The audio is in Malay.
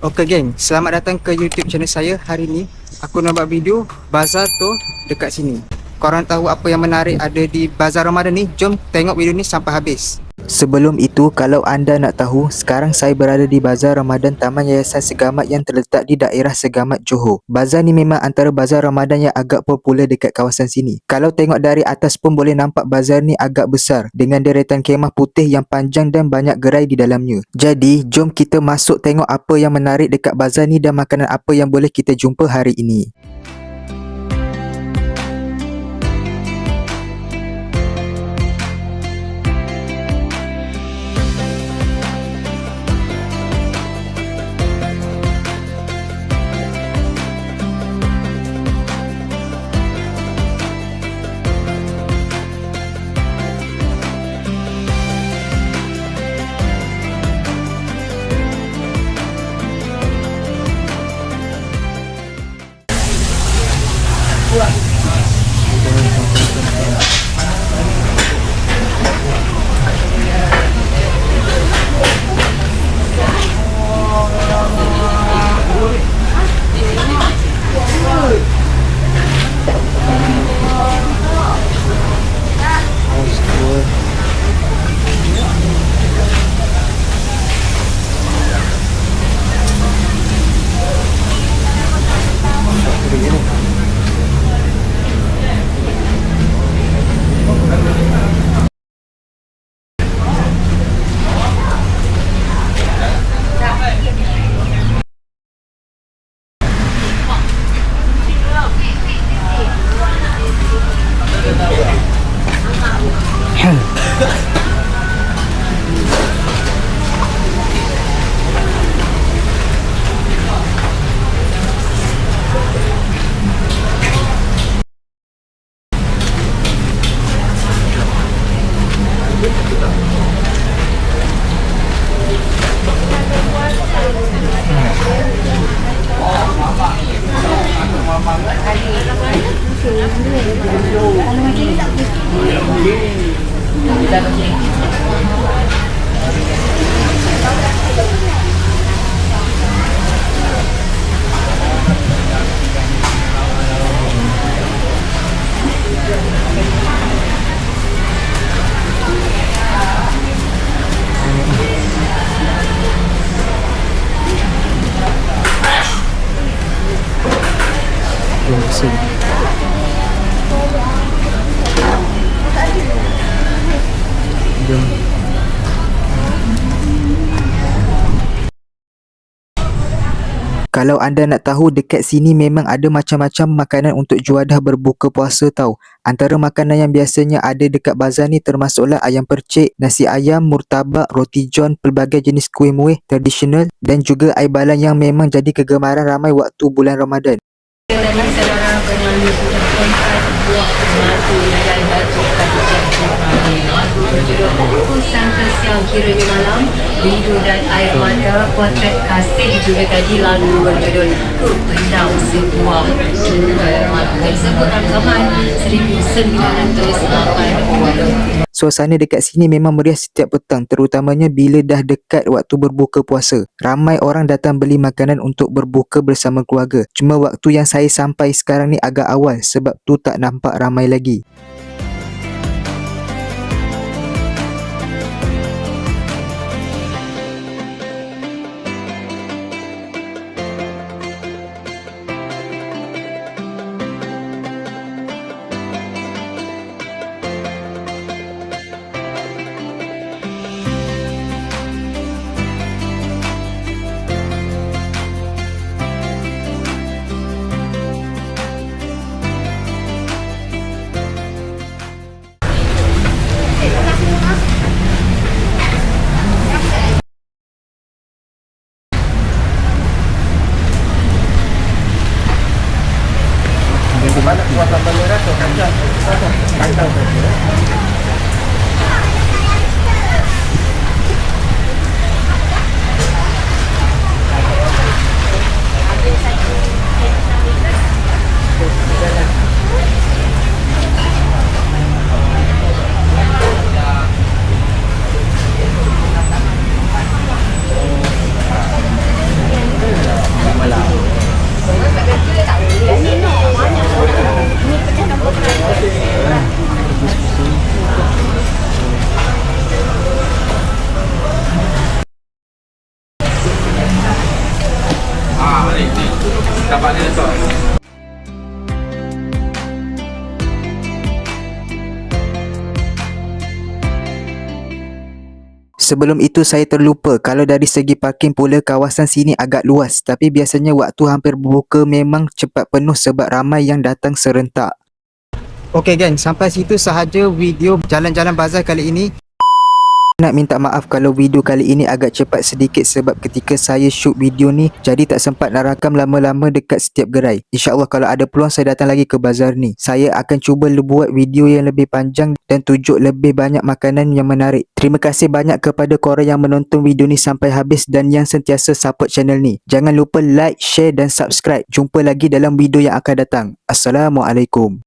Okay geng, selamat datang ke YouTube channel saya. Hari ni aku nak buat video bazar tu dekat sini. Korang tahu apa yang menarik ada di bazar Ramadan ni? Jom tengok video ni sampai habis. Sebelum itu, kalau anda nak tahu, sekarang saya berada di Bazar Ramadan Taman Yayasan Segamat yang terletak di daerah Segamat, Johor. Bazar ni memang antara bazar Ramadan yang agak popular dekat kawasan sini. Kalau tengok dari atas pun boleh nampak bazar ni agak besar dengan deretan kemah putih yang panjang dan banyak gerai di dalamnya. Jadi, jom kita masuk tengok apa yang menarik dekat bazar ni dan makanan apa yang boleh kita jumpa hari ini. Kalau anda nak tahu, dekat sini memang ada macam-macam makanan untuk juadah berbuka puasa tau. Antara makanan yang biasanya ada dekat bazar ni termasuklah ayam percik, nasi ayam, murtabak, roti john, pelbagai jenis kuih muih tradisional dan juga air balan yang memang jadi kegemaran ramai waktu bulan Ramadan. Bungkusan kesial kiranya malam, rindu dan air mata, potret kasih juga tadi lalu berjudul Pendam Sebuah Cinta. Tersebut rangkaman 1982. Suasana dekat sini memang meriah setiap petang, terutamanya bila dah dekat waktu berbuka puasa. Ramai orang datang beli makanan untuk berbuka bersama keluarga. Cuma waktu yang saya sampai sekarang ni agak awal, sebab tu tak nampak ramai lagi. Mana kuah sambal merah tu kacang. Kacang tu. balik ni. Tapak dia letak. Sebelum itu saya terlupa, kalau dari segi parking pula kawasan sini agak luas, tapi biasanya waktu hampir berbuka memang cepat penuh sebab ramai yang datang serentak. Okey geng, sampai situ sahaja video jalan-jalan bazar kali ini. Nak minta maaf kalau video kali ini agak cepat sedikit sebab ketika saya shoot video ni jadi tak sempat nak rakam lama-lama dekat setiap gerai. InsyaAllah kalau ada peluang saya datang lagi ke bazar ni. Saya akan cuba buat video yang lebih panjang dan tunjuk lebih banyak makanan yang menarik. Terima kasih banyak kepada korang yang menonton video ni sampai habis dan yang sentiasa support channel ni. Jangan lupa like, share dan subscribe. Jumpa lagi dalam video yang akan datang. Assalamualaikum.